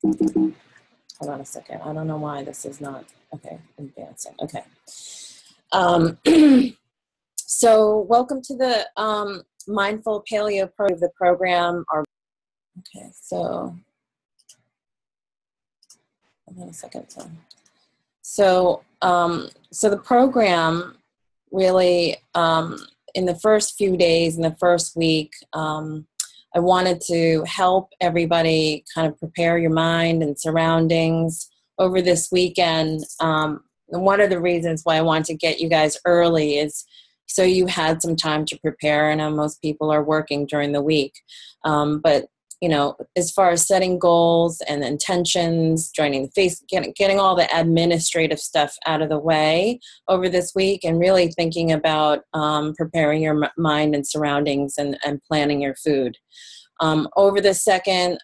Hold on a second. I don't know why this is not, okay, advancing. Okay. Um, so welcome to the Mindful Paleo part of the program. Okay, so hold on a second. So the program really, in the first few days, in the first week, I wanted to help everybody kind of prepare your mind and surroundings over this weekend. And one of the reasons why I wanted to get you guys early is so you had some time to prepare. I know most people are working during the week. But, you know, as far as setting goals and intentions, joining the getting all the administrative stuff out of the way over this week, and really thinking about preparing your mind and surroundings and planning your food. Over the second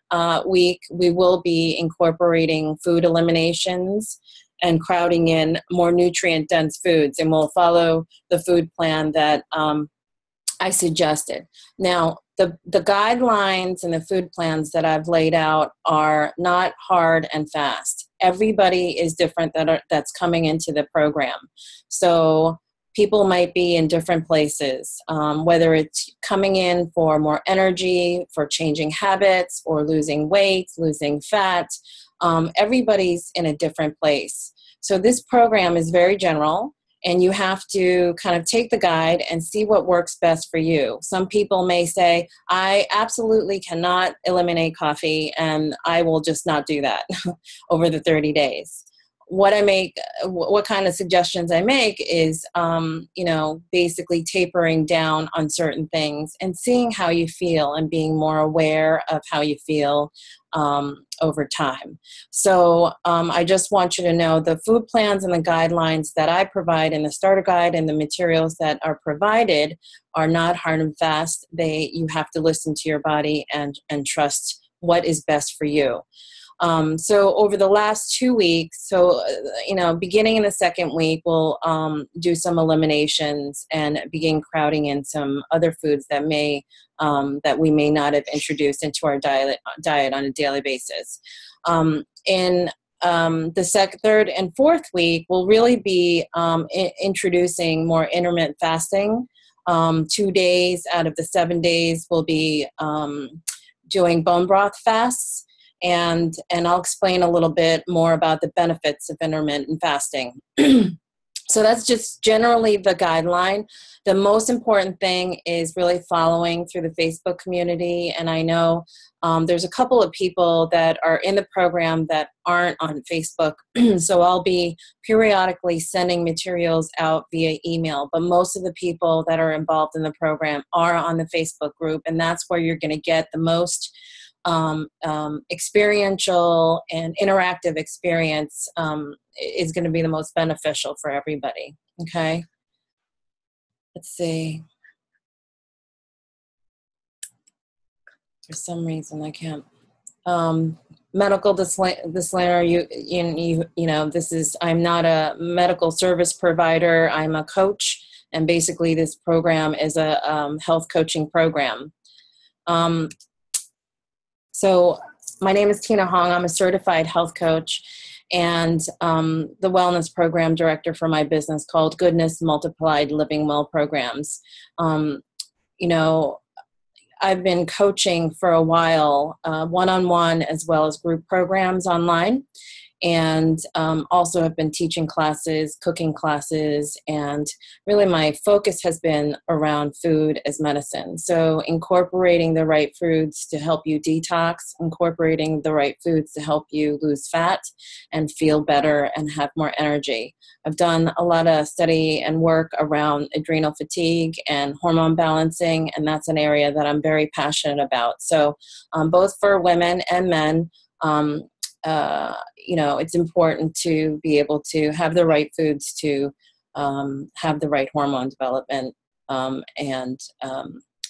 week, we will be incorporating food eliminations and crowding in more nutrient-dense foods, and we'll follow the food plan that I suggested. Now, the guidelines and the food plans that I've laid out are not hard and fast. Everybody is different that's coming into the program. So people might be in different places, whether it's coming in for more energy, for changing habits, or losing weight, losing fat. Everybody's in a different place. So this program is very general, and you have to kind of take the guide and see what works best for you. Some people may say, I absolutely cannot eliminate coffee, and I will just not do that over the 30 days. What kind of suggestions I make is, basically tapering down on certain things and seeing how you feel and being more aware of how you feel over time. So I just want you to know the food plans and the guidelines that I provide in the starter guide and the materials that are provided are not hard and fast. You have to listen to your body and trust what is best for you. So over the last 2 weeks, beginning in the second week, we'll do some eliminations and begin crowding in some other foods that we may not have introduced into our diet on a daily basis. In the third and fourth week, we'll really be introducing more intermittent fasting. 2 days out of the 7 days, we'll be doing bone broth fasts. And I'll explain a little bit more about the benefits of intermittent fasting. So that's just generally the guideline. The most important thing is really following through the Facebook community. And I know there's a couple of people that are in the program that aren't on Facebook. So I'll be periodically sending materials out via email. But most of the people that are involved in the program are on the Facebook group. And that's where you're going to get the most experiential and interactive experience is going to be the most beneficial for everybody. Okay. Let's see. For some reason I can't. Medical disclaimer. I'm not a medical service provider. I'm a coach, and basically this program is a health coaching program. So my name is Tina Hong. I'm a certified health coach and the wellness program director for my business called Goodness Multiplied Living Well Programs. I've been coaching for a while, one-on-one as well as group programs online, and also have been teaching classes, cooking classes, and really my focus has been around food as medicine. So incorporating the right foods to help you detox, incorporating the right foods to help you lose fat and feel better and have more energy. I've done a lot of study and work around adrenal fatigue and hormone balancing, and that's an area that I'm very passionate about. So both for women and men, it's important to be able to have the right foods to have the right hormone development and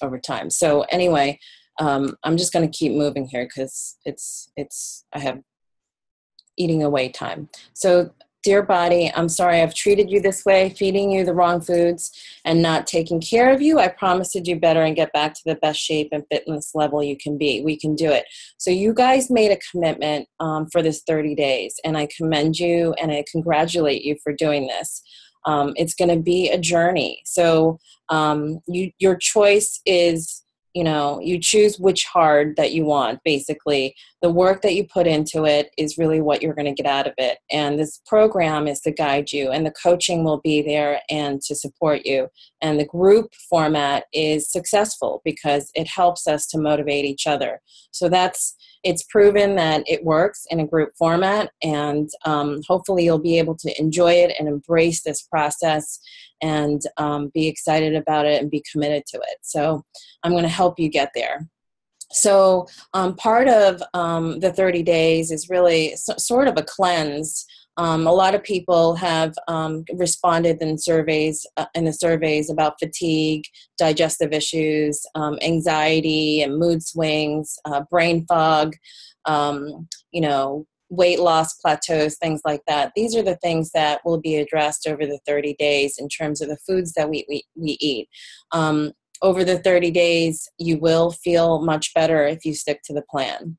over time. So anyway, I'm just going to keep moving here because I have eating away time. So dear body, I'm sorry I've treated you this way, feeding you the wrong foods and not taking care of you. I promise to do better and get back to the best shape and fitness level you can be. We can do it. So you guys made a commitment for this 30 days, and I commend you and I congratulate you for doing this. It's going to be a journey. So your choice is, you choose which hard that you want. Basically, the work that you put into it is really what you're going to get out of it. And this program is to guide you, and the coaching will be there and to support you. And the group format is successful because it helps us to motivate each other. So it's proven that it works in a group format, and hopefully you'll be able to enjoy it and embrace this process and be excited about it and be committed to it. So I'm going to help you get there. So part of the 30 days is really sort of a cleanse. A lot of people have responded in the surveys about fatigue, digestive issues, anxiety and mood swings, brain fog, weight loss plateaus, things like that. These are the things that will be addressed over the 30 days in terms of the foods that we eat. Over the 30 days, you will feel much better if you stick to the plan.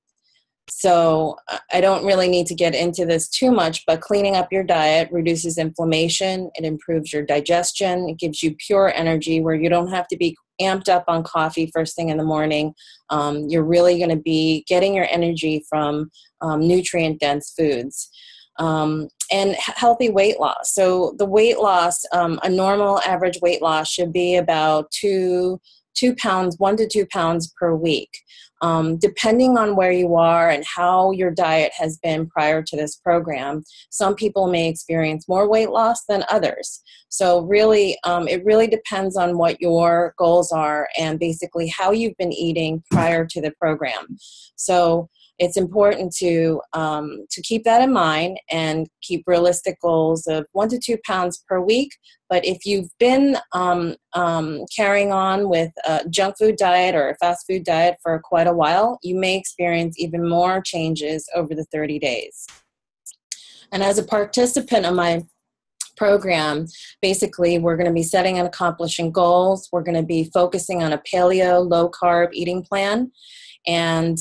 So I don't really need to get into this too much, but cleaning up your diet reduces inflammation. It improves your digestion. It gives you pure energy where you don't have to be amped up on coffee first thing in the morning. You're really going to be getting your energy from nutrient-dense foods. And healthy weight loss. So the weight loss, a normal average weight loss should be about 1 to 2 pounds per week. Depending on where you are and how your diet has been prior to this program, some people may experience more weight loss than others. So really, it really depends on what your goals are and basically how you've been eating prior to the program. So it's important to keep that in mind and keep realistic goals of 1 to 2 pounds per week. But if you've been carrying on with a junk food diet or a fast food diet for quite a while, you may experience even more changes over the 30 days. And as a participant of my program, basically we're going to be setting and accomplishing goals. We're going to be focusing on a paleo, low-carb eating plan. And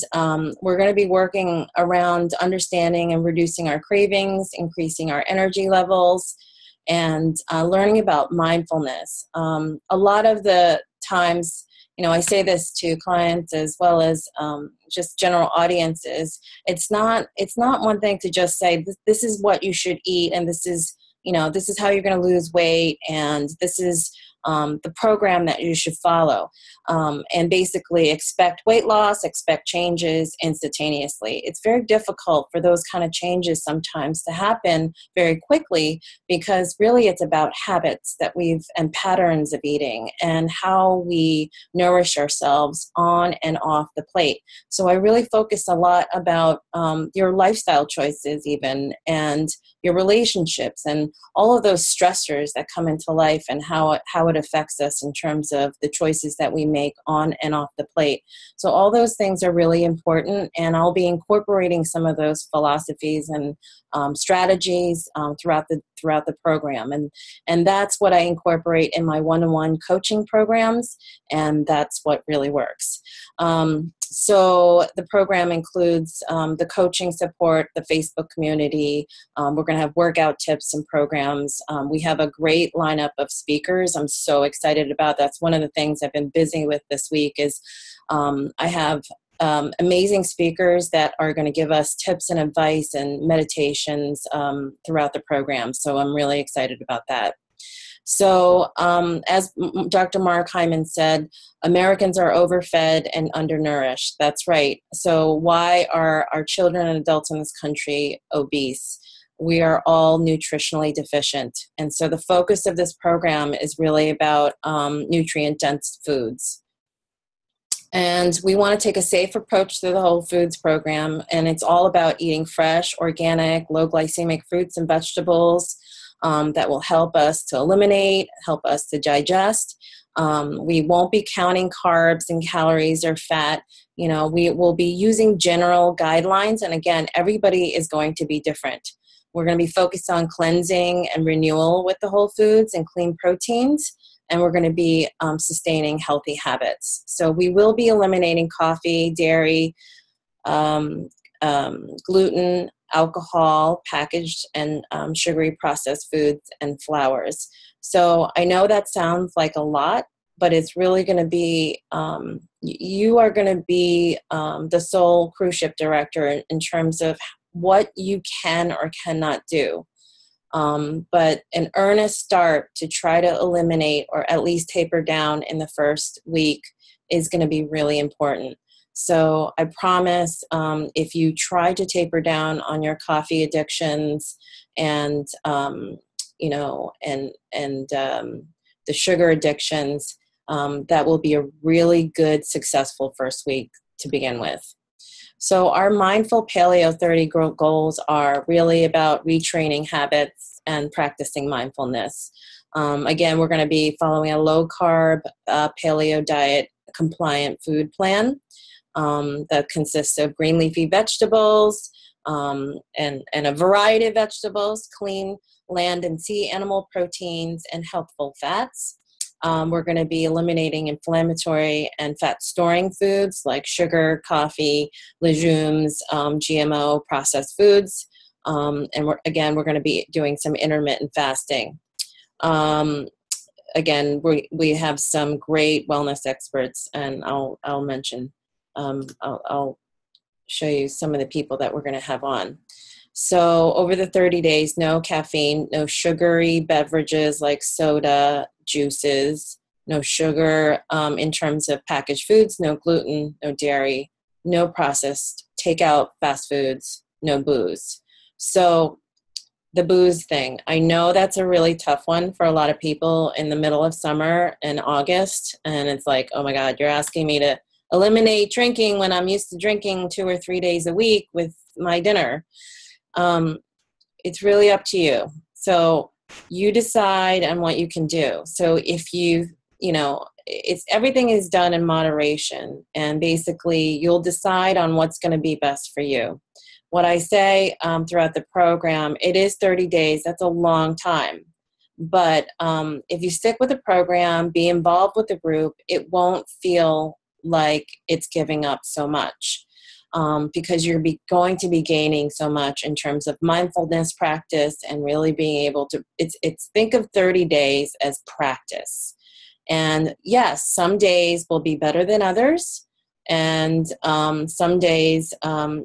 we're going to be working around understanding and reducing our cravings, increasing our energy levels, and learning about mindfulness. A lot of the times, I say this to clients as well as just general audiences. It's not one thing to just say this is what you should eat, and this is how you're going to lose weight, and this is the program that you should follow, and basically expect weight loss, expect changes instantaneously. It's very difficult for those kind of changes sometimes to happen very quickly because really it's about habits and patterns of eating and how we nourish ourselves on and off the plate. So I really focus a lot about your lifestyle choices even, and your relationships and all of those stressors that come into life and how it affects us in terms of the choices that we make on and off the plate. So all those things are really important, and I'll be incorporating some of those philosophies and strategies throughout the program. And that's what I incorporate in my one-on-one coaching programs, and that's what really works. So the program includes the coaching support, the Facebook community. We're going to have workout tips and programs. We have a great lineup of speakers. I'm so excited about that. That's one of the things I've been busy with this week is I have amazing speakers that are going to give us tips and advice and meditations throughout the program. So I'm really excited about that. So as Dr. Mark Hyman said, Americans are overfed and undernourished. That's right. So why are our children and adults in this country obese? We are all nutritionally deficient. And so the focus of this program is really about nutrient-dense foods. And we want to take a safe approach to the Whole Foods program. And it's all about eating fresh, organic, low glycemic fruits and vegetables that will help us to eliminate, help us to digest. We won't be counting carbs and calories or fat. We will be using general guidelines. And again, everybody is going to be different. We're going to be focused on cleansing and renewal with the whole foods and clean proteins. And we're going to be sustaining healthy habits. So we will be eliminating coffee, dairy, gluten, alcohol, packaged and sugary processed foods, and flours. So I know that sounds like a lot, but it's really going to be, you are going to be the sole cruise ship director in terms of what you can or cannot do. But an earnest start to try to eliminate or at least taper down in the first week is going to be really important. So I promise if you try to taper down on your coffee addictions and, the sugar addictions, that will be a really good, successful first week to begin with. So our Mindful Paleo 30 goals are really about retraining habits and practicing mindfulness. Again, we're going to be following a low-carb paleo diet compliant food plan that consists of green leafy vegetables and a variety of vegetables, clean land and sea animal proteins, and healthful fats. We're going to be eliminating inflammatory and fat-storing foods like sugar, coffee, legumes, GMO processed foods. And we're going to be doing some intermittent fasting. Again, we have some great wellness experts, and I'll mention, I'll show you some of the people that we're going to have on. So over the 30 days, no caffeine, no sugary beverages like soda, juices, no sugar in terms of packaged foods, no gluten, no dairy, no processed takeout fast foods, no booze. So the booze thing, I know that's a really tough one for a lot of people in the middle of summer in August. And it's like, oh my God, you're asking me to eliminate drinking when I'm used to drinking 2 or 3 days a week with my dinner. It's really up to you. So you decide on what you can do. So if it's everything is done in moderation, and basically you'll decide on what's going to be best for you. What I say throughout the program, it is 30 days. That's a long time. But if you stick with the program, be involved with the group, it won't feel like it's giving up so much. Because you're going to be gaining so much in terms of mindfulness practice and really being able to, think of 30 days as practice. And yes, some days will be better than others. And some days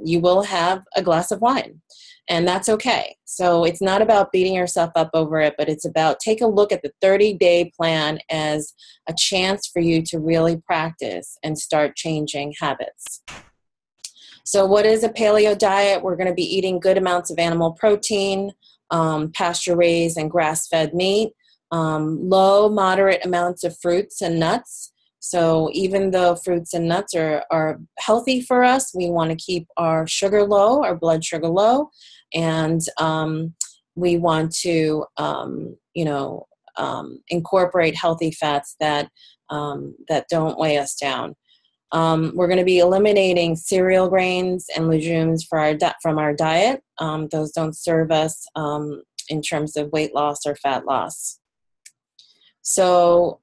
you will have a glass of wine, and that's okay. So it's not about beating yourself up over it, but it's about take a look at the 30-day plan as a chance for you to really practice and start changing habits. So what is a paleo diet? We're going to be eating good amounts of animal protein, pasture-raised and grass-fed meat, low, moderate amounts of fruits and nuts. So even though fruits and nuts are healthy for us, we want to keep our sugar low, our blood sugar low, and we want to, incorporate healthy fats that don't weigh us down. We're going to be eliminating cereal grains and legumes from our diet. Those don't serve us in terms of weight loss or fat loss. So,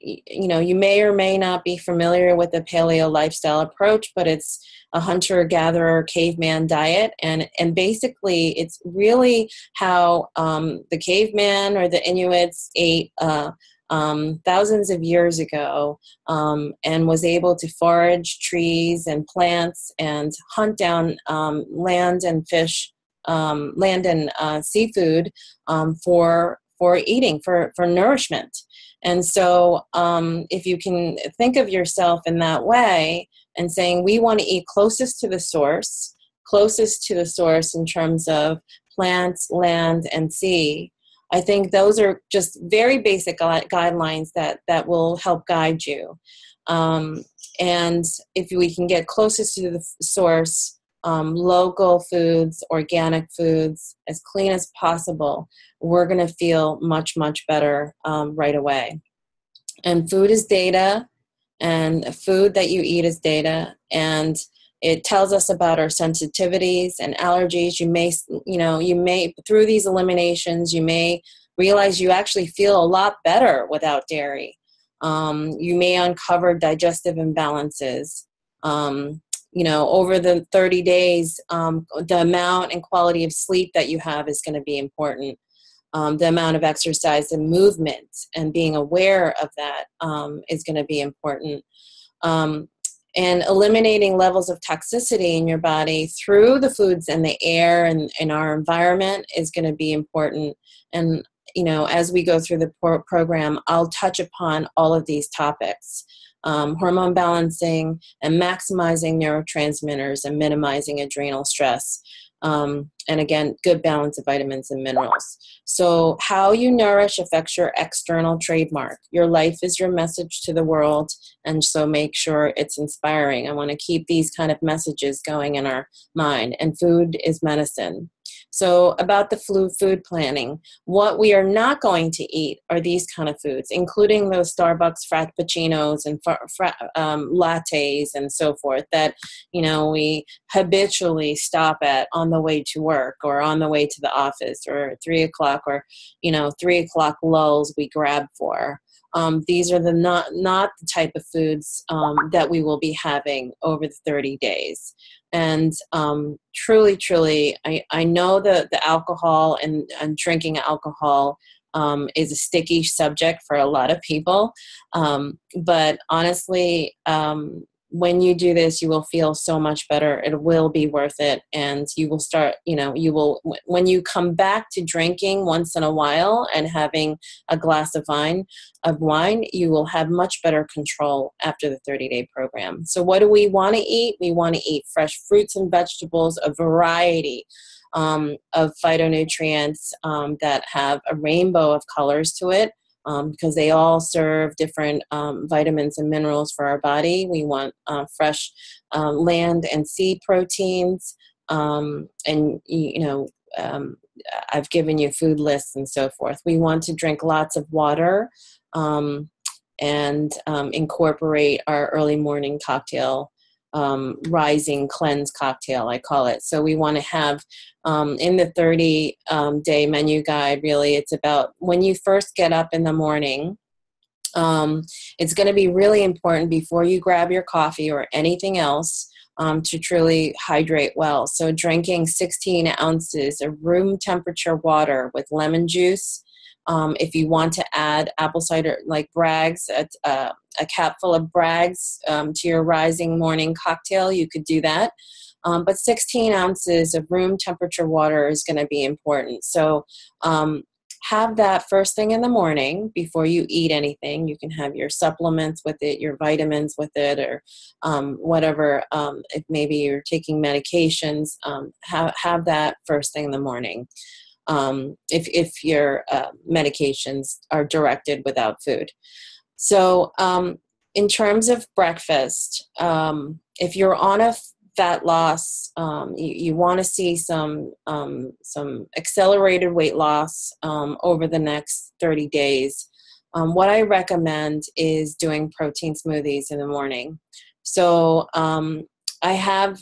you may or may not be familiar with the paleo lifestyle approach, but it's a hunter-gatherer caveman diet. And basically, it's really how the caveman or the Inuits ate thousands of years ago and was able to forage trees and plants and hunt down land and fish, land and seafood for eating, for nourishment. And so if you can think of yourself in that way and saying, we want to eat closest to the source in terms of plants, land, and sea, I think those are just very basic guidelines that will help guide you. And if we can get closest to the source, local foods, organic foods, as clean as possible, we're going to feel much, much better right away. And food is data, and food that you eat is data. And It tells us about our sensitivities and allergies. You may, through these eliminations, you may realize you actually feel a lot better without dairy. You may uncover digestive imbalances. Over the 30 days, the amount and quality of sleep that you have is going to be important. The amount of exercise and movement and being aware of that is going to be important. And eliminating levels of toxicity in your body through the foods and the air and our environment is going to be important. And, as we go through the program, I'll touch upon all of these topics. Hormone balancing and maximizing neurotransmitters and minimizing adrenal stress. And again, good balance of vitamins and minerals. So how you nourish affects your external trademark. Your life is your message to the world, and so make sure it's inspiring. I want to keep these kind of messages going in our mind, and food is medicine. So about the food planning, what we are not going to eat are these kind of foods, including those Starbucks frappuccinos and lattes and so forth that, we habitually stop at on the way to work or on the way to the office, or 3 o'clock, or, 3 o'clock lulls we grab for. These are not the type of foods that we will be having over the 30 days. And truly, I know that the alcohol and drinking alcohol is a sticky subject for a lot of people. But honestly, when you do this, you will feel so much better. It will be worth it. And you will start, when you come back to drinking once in a while and having a glass of wine, you will have much better control after the 30-day program. So what do we want to eat? We want to eat fresh fruits and vegetables, a variety of phytonutrients that have a rainbow of colors to it. Because they all serve different vitamins and minerals for our body. We want fresh land and sea proteins, and I've given you food lists and so forth. We want to drink lots of water and incorporate our early morning cocktail, rising cleanse cocktail, I call it. So we want to have in the 30-day menu guide, really, it's about when you first get up in the morning. It's going to be really important before you grab your coffee or anything else to truly hydrate well. So drinking 16 ounces of room temperature water with lemon juice. If you want to add apple cider, like Bragg's, a capful of Bragg's to your rising morning cocktail, you could do that. But 16 ounces of room temperature water is going to be important. So have that first thing in the morning before you eat anything. You can have your supplements with it, your vitamins with it, or whatever. If maybe you're taking medications, have that first thing in the morning. If your medications are directed without food. So in terms of breakfast, if you're on a fat loss, you want to see some accelerated weight loss over the next 30 days. What I recommend is doing protein smoothies in the morning. So I have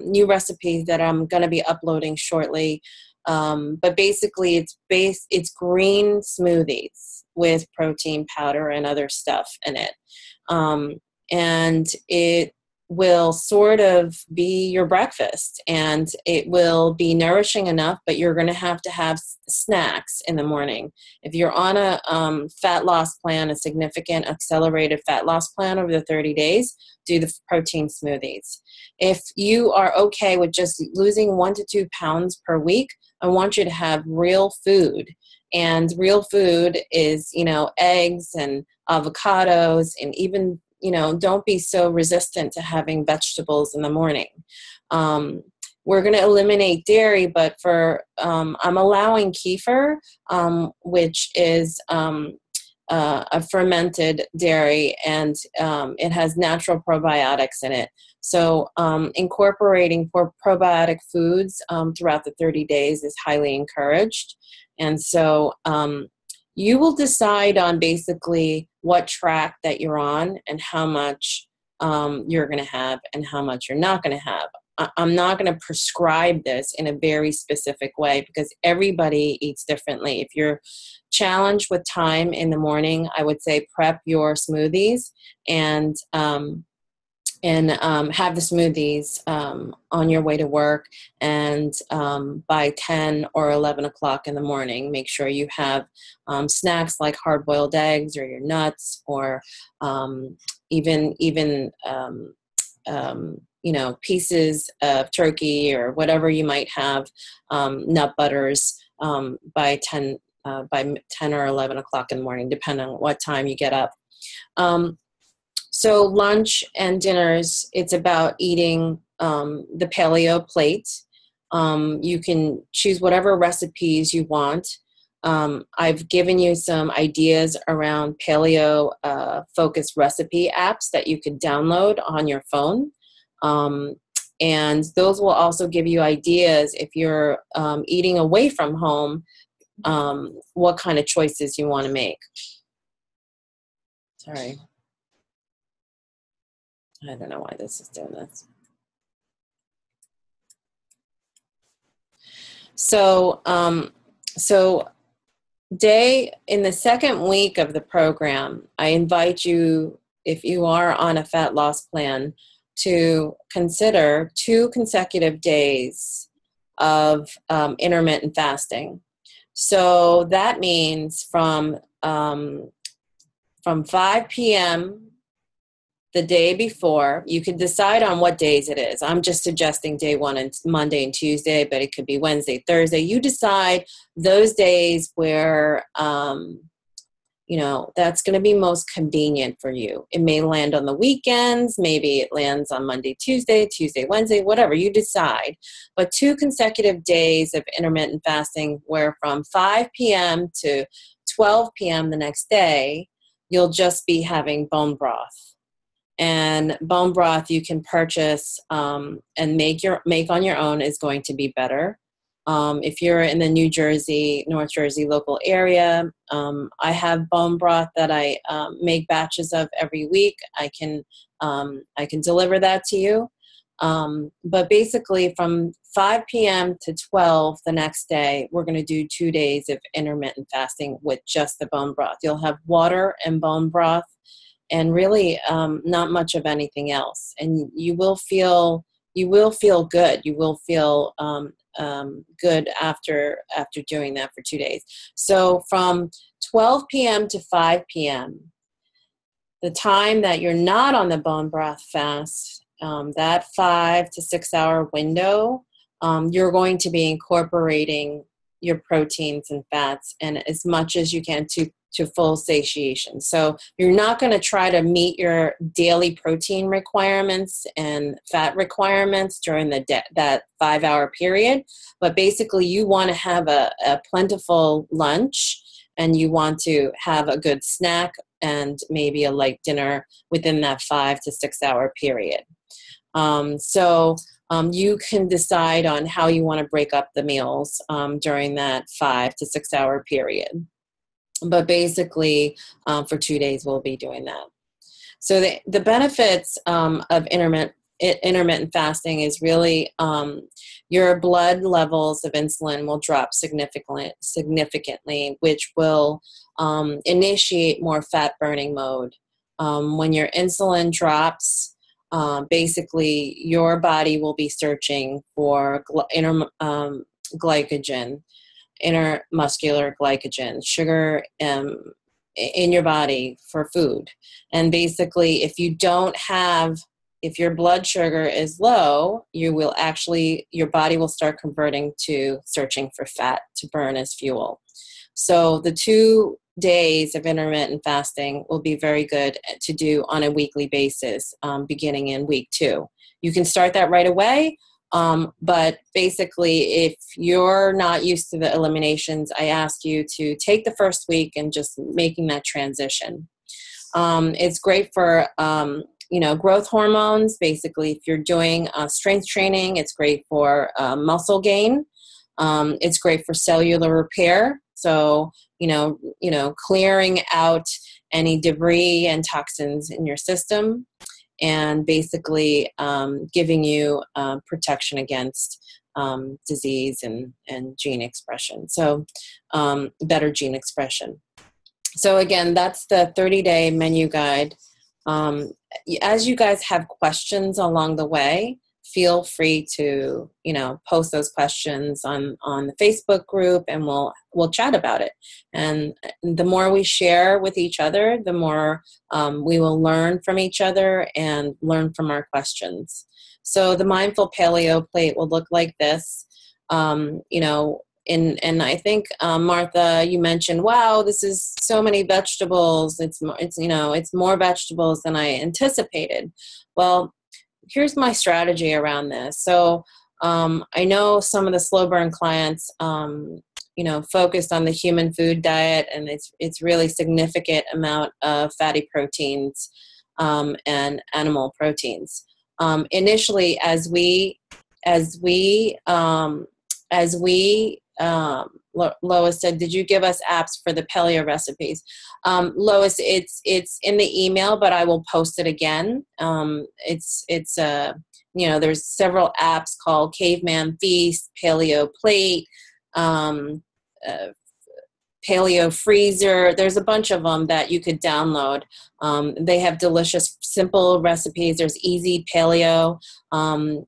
new recipes that I'm going to be uploading shortly. But basically it's green smoothies with protein powder and other stuff in it. And it will sort of be your breakfast, and it will be nourishing enough, but you're going to have snacks in the morning. If you're on a fat loss plan, a significant accelerated fat loss plan over the 30 days, do the protein smoothies. If you are okay with just losing 1 to 2 pounds per week, I want you to have real food. And real food is, eggs and avocados, and even, don't be so resistant to having vegetables in the morning. We're going to eliminate dairy, but I'm allowing kefir, which is a fermented dairy, and it has natural probiotics in it. So incorporating probiotic foods throughout the 30 days is highly encouraged. And so you will decide on basically what track that you're on and how much you're going to have and how much you're not going to have. I'm not going to prescribe this in a very specific way because everybody eats differently. If you're challenged with time in the morning, I would say prep your smoothies and have the smoothies on your way to work. And by 10 or 11 o'clock in the morning, make sure you have snacks like hard-boiled eggs or your nuts or even pieces of turkey or whatever you might have, nut butters by 10 or 11 o'clock in the morning, depending on what time you get up. So lunch and dinners, it's about eating the paleo plate. You can choose whatever recipes you want. I've given you some ideas around paleo focused recipe apps that you could download on your phone. And those will also give you ideas if you're eating away from home, what kind of choices you want to make. Sorry. I don't know why this is doing this. So in the second week of the program, I invite you, if you are on a fat loss plan, to consider 2 consecutive days of intermittent fasting. So that means from 5 p.m. the day before. You can decide on what days it is. I'm just suggesting day 1 and Monday and Tuesday, but it could be Wednesday, Thursday. You decide those days where, that's going to be most convenient for you. It may land on the weekends. Maybe it lands on Monday, Tuesday, Wednesday, whatever you decide. But 2 consecutive days of intermittent fasting where from 5 p.m. to 12 p.m. the next day, you'll just be having bone broth. And bone broth you can purchase and make on your own is going to be better. If you're in the North Jersey local area, I have bone broth that I make batches of every week. I can deliver that to you. But basically from 5 p.m. to 12 the next day, we're going to do 2 days of intermittent fasting with just the bone broth. You'll have water and bone broth and really not much of anything else. And you will feel good. You will feel good after doing that for 2 days. So from 12 p.m. to 5 p.m., the time that you're not on the bone broth fast, that 5 to 6 hour window, you're going to be incorporating your proteins and fats and as much as you can to full satiation. So you're not going to try to meet your daily protein requirements and fat requirements during that 5 hour period. But basically you want to have a plentiful lunch and you want to have a good snack and maybe a light dinner within that 5 to 6 hour period. You can decide on how you want to break up the meals during that 5 to 6 hour period. But basically, for 2 days, we'll be doing that. So the benefits of intermittent fasting is really your blood levels of insulin will drop significantly, which will initiate more fat burning mode. When your insulin drops, basically your body will be searching for glycogen, intermuscular glycogen, sugar in your body for food. And basically, if your blood sugar is low, your body will start converting to searching for fat to burn as fuel. So the 2 days of intermittent fasting will be very good to do on a weekly basis, beginning in week 2. You can start that right away. But basically, if you're not used to the eliminations, I ask you to take the first week and just making that transition. It's great for, growth hormones. Basically, if you're doing strength training, it's great for muscle gain. It's great for cellular repair. So, clearing out any debris and toxins in your system. and basically giving you protection against disease and gene expression. So better gene expression. So again, that's the 30-day menu guide. As you guys have questions along the way, feel free to, post those questions on the Facebook group, and we'll chat about it. And the more we share with each other, the more we will learn from each other and learn from our questions. So the Mindful Paleo plate will look like this. And I think Martha, you mentioned, wow, this is so many vegetables. It's more vegetables than I anticipated. Well, here's my strategy around this. So I know some of the slow burn clients, focused on the human food diet, and it's really significant amount of fatty proteins and animal proteins. Initially, as we Lois said, did you give us apps for the paleo recipes? Lois, it's in the email, but I will post it again. There's several apps called Caveman Feast, Paleo Plate, Paleo Freezer. There's a bunch of them that you could download. They have delicious, simple recipes. There's Easy Paleo.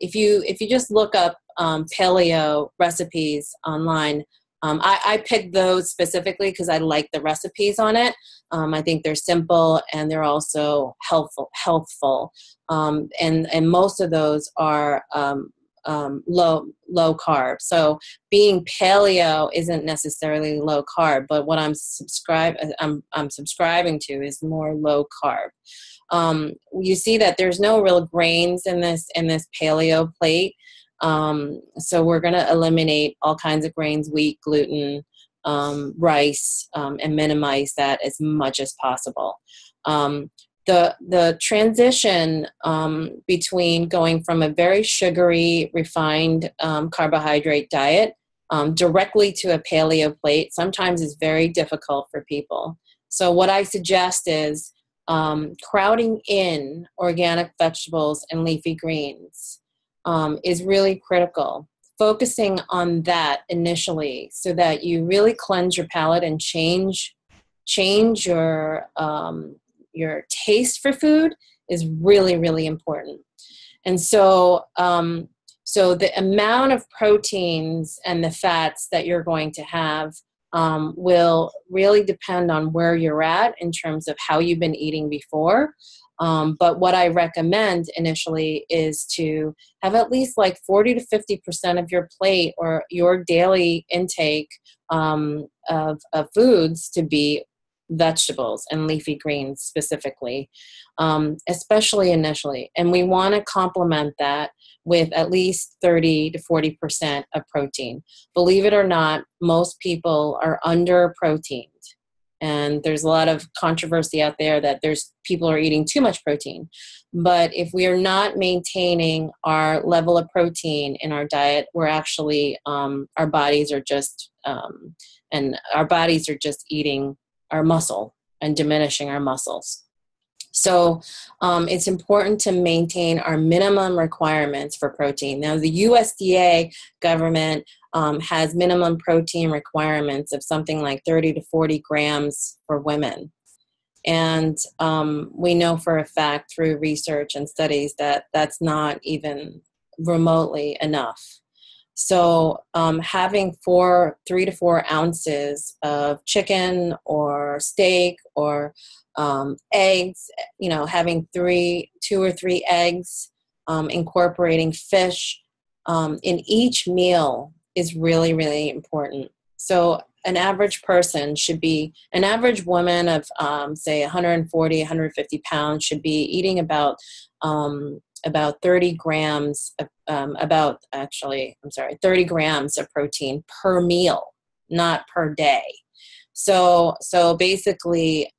If you just look up paleo recipes online, I picked those specifically because I like the recipes on it. I think they're simple and they're also healthful. And most of those are low carb. So being paleo isn't necessarily low carb, but what I'm subscribing to is more low carb. You see that there's no real grains in this paleo plate. So we're going to eliminate all kinds of grains, wheat, gluten, rice, and minimize that as much as possible. The transition between going from a very sugary, refined carbohydrate diet directly to a paleo plate sometimes is very difficult for people. So what I suggest is crowding in organic vegetables and leafy greens is really critical. Focusing on that initially so that you really cleanse your palate and change your taste for food is really, really important. And so the amount of proteins and the fats that you're going to have will really depend on where you're at in terms of how you've been eating before. But what I recommend initially is to have at least like 40 to 50% of your plate or your daily intake of foods to be vegetables and leafy greens specifically, especially initially. And we want to complement that with at least 30 to 40% of protein. Believe it or not, most people are under proteined. And there's a lot of controversy out there that people are eating too much protein. But if we are not maintaining our level of protein in our diet, we're actually, our bodies are just eating our muscle and diminishing our muscles. So it's important to maintain our minimum requirements for protein. Now, the USDA government has minimum protein requirements of something like 30 to 40 grams for women. And we know for a fact through research and studies that that's not even remotely enough. So having 3 to 4 ounces of chicken or steak or eggs, having 2 or 3 eggs, incorporating fish in each meal is really, really important. So an average woman of say 140, 150 pounds should be eating about 30 grams of, 30 grams of protein per meal, not per day. So basically,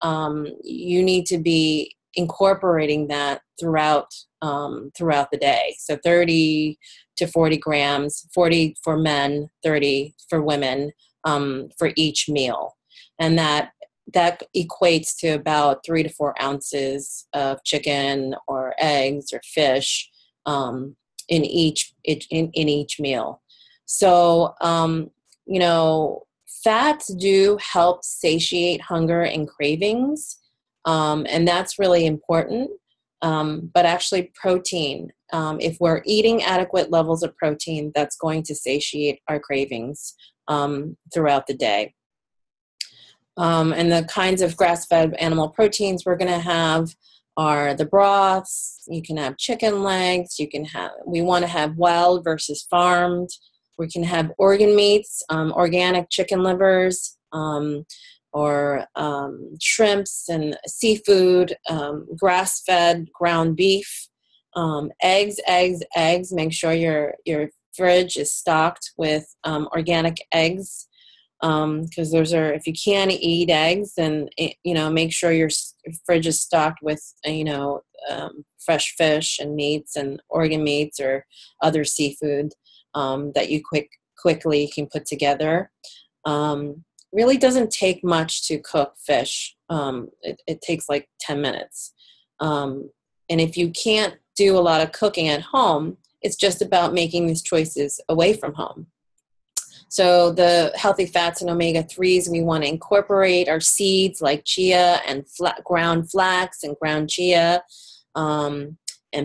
you need to be incorporating that throughout the day. So 30 to 40 grams, 40 for men, 30 for women, for each meal. And that that equates to about 3 to 4 ounces of chicken or eggs or fish in each meal. So, fats do help satiate hunger and cravings, and that's really important. But actually protein, if we're eating adequate levels of protein, that's going to satiate our cravings throughout the day. And the kinds of grass-fed animal proteins we're going to have are the broths. You can have chicken legs. We want to have wild versus farmed. We can have organ meats, organic chicken livers, or shrimps and seafood, grass-fed ground beef, eggs. Make sure your fridge is stocked with organic eggs, because if you can't eat eggs, then make sure your fridge is stocked with fresh fish and meats and organ meats or other seafood that you quickly can put together. Really doesn't take much to cook fish. It takes like 10 minutes. And if you can't do a lot of cooking at home, it's just about making these choices away from home. So the healthy fats and omega-3s, we want to incorporate our seeds like chia and ground flax and ground chia, and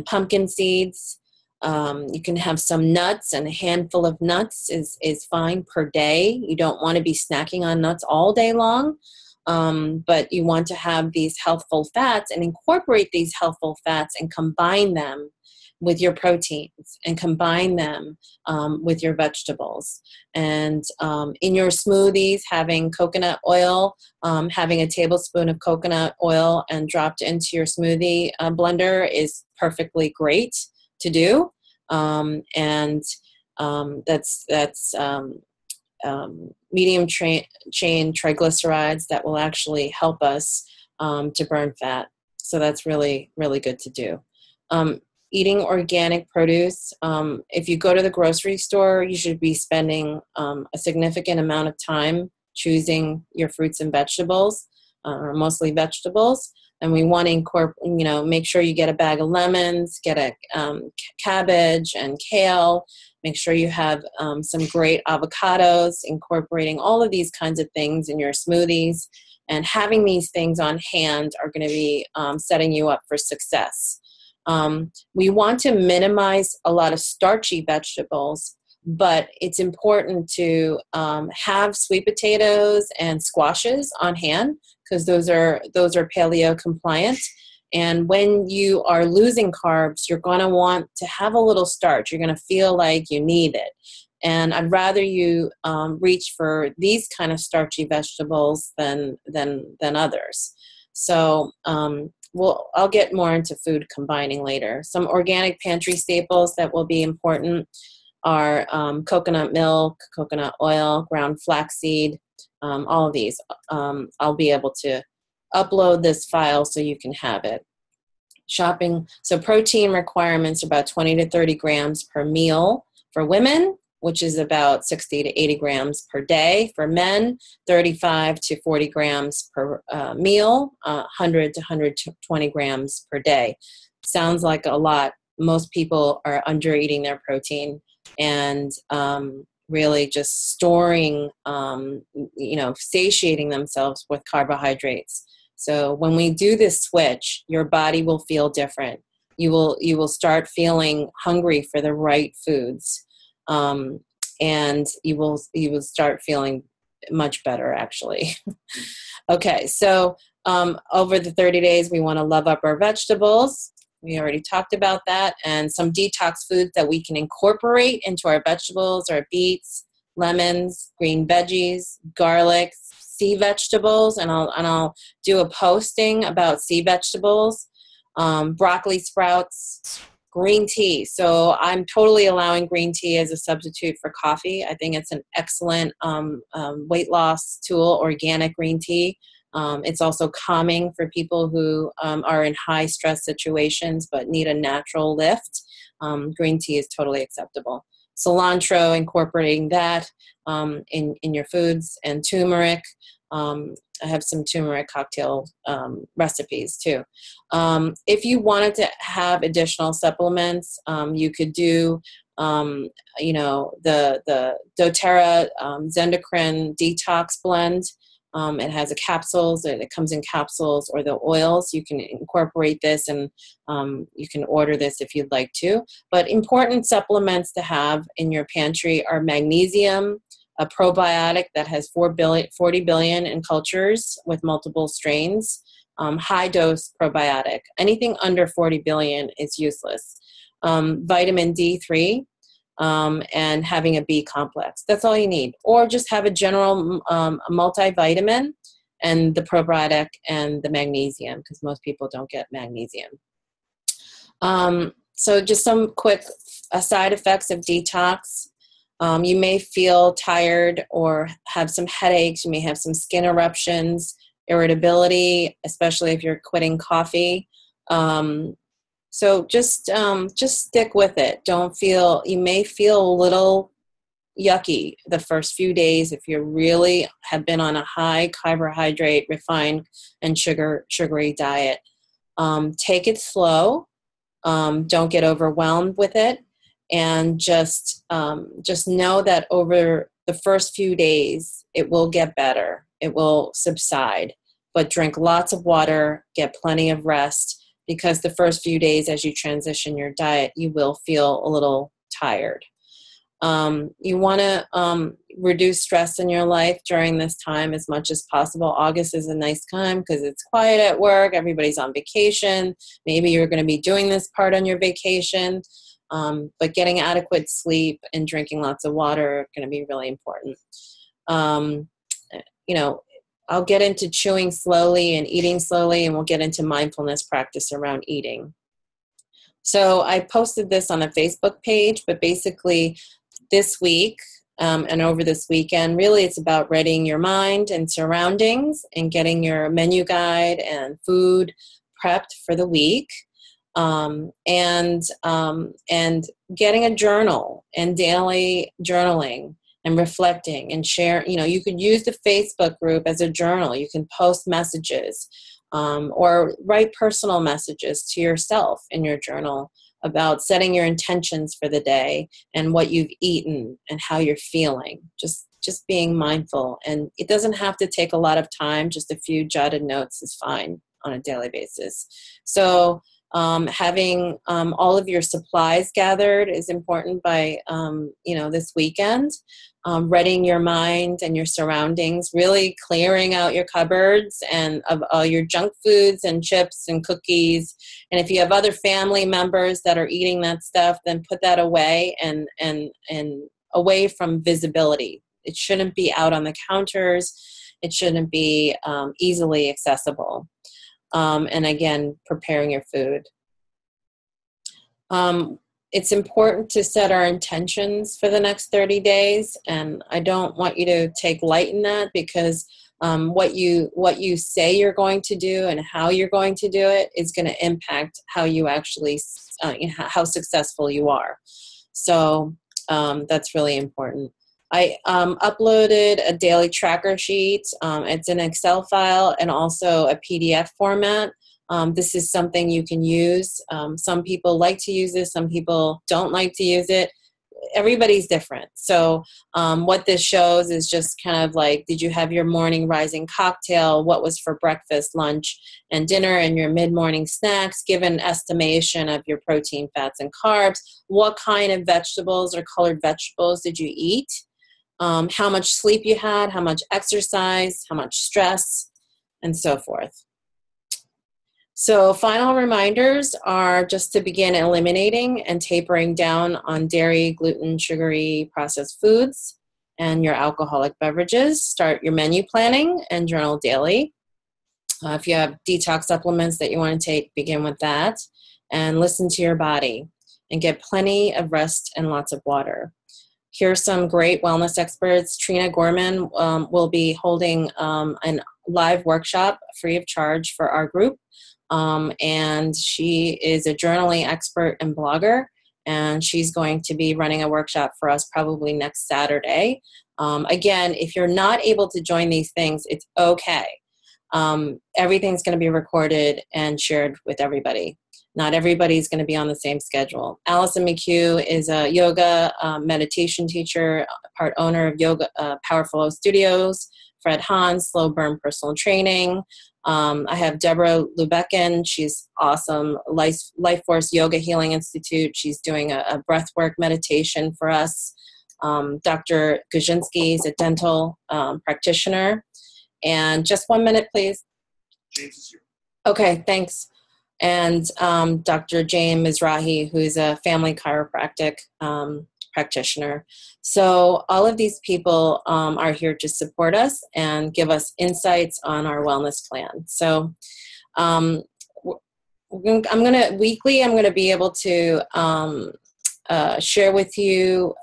pumpkin seeds. You can have some nuts, and a handful of nuts is fine per day. You don't want to be snacking on nuts all day long, but you want to have these healthful fats and incorporate these healthful fats and combine them with your proteins and combine them with your vegetables. And in your smoothies, having coconut oil, having a tablespoon of coconut oil and dropped into your smoothie blender is perfectly great to do. That's medium chain triglycerides that will actually help us to burn fat. So that's really, really good to do. Eating organic produce. If you go to the grocery store, you should be spending a significant amount of time choosing your fruits and vegetables, or mostly vegetables. And we want to make sure you get a bag of lemons, get a cabbage and kale. Make sure you have some great avocados, incorporating all of these kinds of things in your smoothies. And having these things on hand are going to be setting you up for success. We want to minimize a lot of starchy vegetables, but it's important to have sweet potatoes and squashes on hand, because those are paleo compliant. And when you are losing carbs, you're going to want to have a little starch. You're going to feel like you need it. And I'd rather you reach for these kind of starchy vegetables than others. So I'll get more into food combining later. Some organic pantry staples that will be important are coconut milk, coconut oil, ground flaxseed, all of these. I'll be able to upload this file so you can have it. Shopping. So protein requirements are about 20 to 30 grams per meal for women, which is about 60 to 80 grams per day. For men, 35 to 40 grams per meal, 100 to 120 grams per day. Sounds like a lot. Most people are under-eating their protein and really just storing, satiating themselves with carbohydrates. So when we do this switch, your body will feel different. You will start feeling hungry for the right foods. And you will start feeling much better, actually. Okay, so over the 30 days, we want to love up our vegetables. We already talked about that. And some detox foods that we can incorporate into our vegetables are beets, lemons, green veggies, garlic, sea vegetables, and I'll do a posting about sea vegetables, broccoli sprouts, green tea. So I'm totally allowing green tea as a substitute for coffee. I think it's an excellent weight loss tool, organic green tea. It's also calming for people who are in high stress situations but need a natural lift. Green tea is totally acceptable. Cilantro, incorporating that in your foods, and turmeric. I have some turmeric cocktail recipes too. If you wanted to have additional supplements, you could do, the doTERRA Zendocrine Detox Blend. It has capsules, it comes in capsules, or the oils. You can incorporate this, and you can order this if you'd like to. But important supplements to have in your pantry are magnesium, a probiotic that has 40 billion in cultures with multiple strains, high dose probiotic. Anything under 40 billion is useless. Vitamin D3, and having a B complex. That's all you need. Or just have a general multivitamin and the probiotic and the magnesium, because most people don't get magnesium. So just some quick side effects of detox. You may feel tired or have some headaches. You may have some skin eruptions, irritability, especially if you're quitting coffee. So just stick with it. You may feel a little yucky the first few days if you really have been on a high carbohydrate, refined, and sugary diet. Take it slow. Don't get overwhelmed with it. And just know that over the first few days, it will get better. It will subside. But drink lots of water, get plenty of rest, because the first few days as you transition your diet, you will feel a little tired. You want to reduce stress in your life during this time as much as possible. August is a nice time because it's quiet at work. Everybody's on vacation. Maybe you're going to be doing this part on your vacation. But getting adequate sleep and drinking lots of water are going to be really important. I'll get into chewing slowly and eating slowly, and we'll get into mindfulness practice around eating. So I posted this on a Facebook page, but basically this week and over this weekend, really it's about readying your mind and surroundings and getting your menu guide and food prepped for the week. And getting a journal and daily journaling and reflecting and share. You could use the Facebook group as a journal. You can post messages or write personal messages to yourself in your journal about setting your intentions for the day and what you've eaten and how you're feeling. Just being mindful. And it doesn't have to take a lot of time. Just a few jotted notes is fine on a daily basis. So having all of your supplies gathered is important by, this weekend. Readying your mind and your surroundings, really clearing out your cupboards and of all your junk foods and chips and cookies. And if you have other family members that are eating that stuff, then put that away and away from visibility. It shouldn't be out on the counters. It shouldn't be easily accessible. And again, preparing your food. It's important to set our intentions for the next 30 days. And I don't want you to take light in that, because what you say you're going to do and how you're going to do it is going to impact how you actually, how successful you are. So that's really important. I uploaded a daily tracker sheet. It's an Excel file and also a PDF format. This is something you can use. Some people like to use this. Some people don't like to use it. Everybody's different. So what this shows is just kind of like, did you have your morning rising cocktail? What was for breakfast, lunch, and dinner, and your mid-morning snacks? Give an estimation of your protein, fats, and carbs. What kind of vegetables or colored vegetables did you eat? How much sleep you had, how much exercise, how much stress, and so forth. So final reminders are just to begin eliminating and tapering down on dairy, gluten, sugary, processed foods, and your alcoholic beverages. Start your menu planning and journal daily. If you have detox supplements that you want to take, begin with that. And listen to your body and get plenty of rest and lots of water. Here are some great wellness experts. Trina Gorman will be holding a live workshop free of charge for our group. And she is a journaling expert and blogger, and she's going to be running a workshop for us probably next Saturday. Again, if you're not able to join these things, it's okay. Everything's going to be recorded and shared with everybody. Not everybody's going to be on the same schedule. Allison McHugh is a yoga meditation teacher, part owner of Yoga Powerful Studios. Fred Hahn, Slow Burn Personal Training. I have Deborah Lubecken. She's awesome. Life Force Yoga Healing Institute. She's doing a breathwork meditation for us. Dr. Gajinski is a dental practitioner. And just 1 minute, please. James is here. Okay, thanks. And Dr. James Mizrahi, who is a family chiropractic practitioner. So all of these people are here to support us and give us insights on our wellness plan. So I'm going to weekly, I'm going to be able to share with you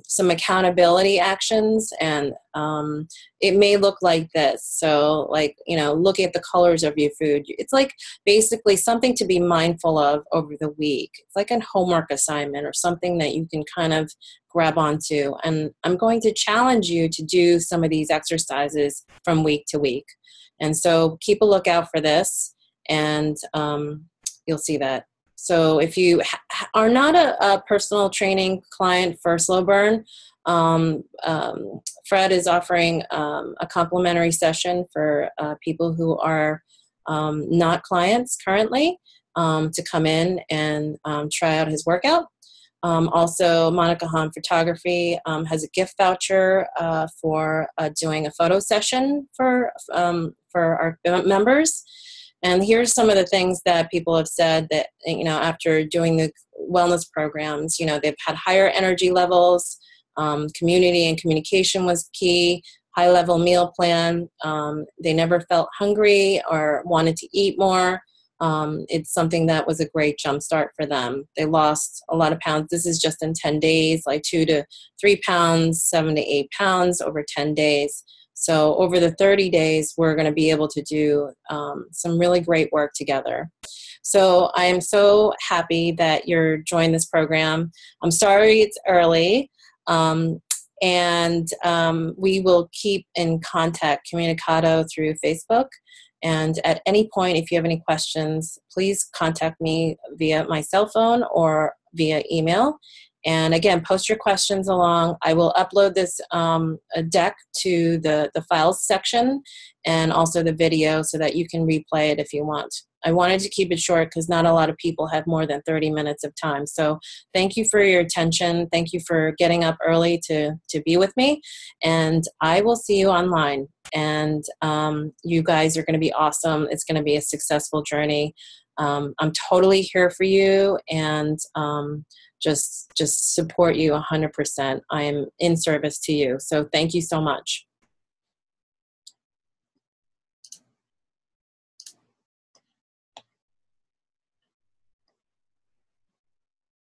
some accountability actions, and it may look like this. So like, look at the colors of your food. It's like basically something to be mindful of over the week. It's like a homework assignment or something that you can kind of grab onto. And I'm going to challenge you to do some of these exercises from week to week. And so keep a lookout for this, and you'll see that. So if you are not a personal training client for Slow Burn, Fred is offering a complimentary session for people who are not clients currently to come in and try out his workout. Also, Monica Hahn Photography has a gift voucher for doing a photo session for our members. And here's some of the things that people have said that, after doing the wellness programs, they've had higher energy levels, community and communication was key, high-level meal plan. They never felt hungry or wanted to eat more. It's something that was a great jumpstart for them. They lost a lot of pounds. This is just in 10 days, like 2 to 3 pounds, 7 to 8 pounds over 10 days. So over the 30 days, we're going to be able to do some really great work together. So I am so happy that you're joining this program. I'm sorry it's early, and we will keep in contact, communicado through Facebook. And at any point, if you have any questions, please contact me via my cell phone or via email. And again, post your questions along. I will upload this deck to the files section and also the video so that you can replay it if you want. I wanted to keep it short because not a lot of people have more than 30 minutes of time. So thank you for your attention. Thank you for getting up early to be with me. And I will see you online. And you guys are going to be awesome. It's going to be a successful journey. I'm totally here for you, and just support you 100%. I am in service to you. So thank you so much.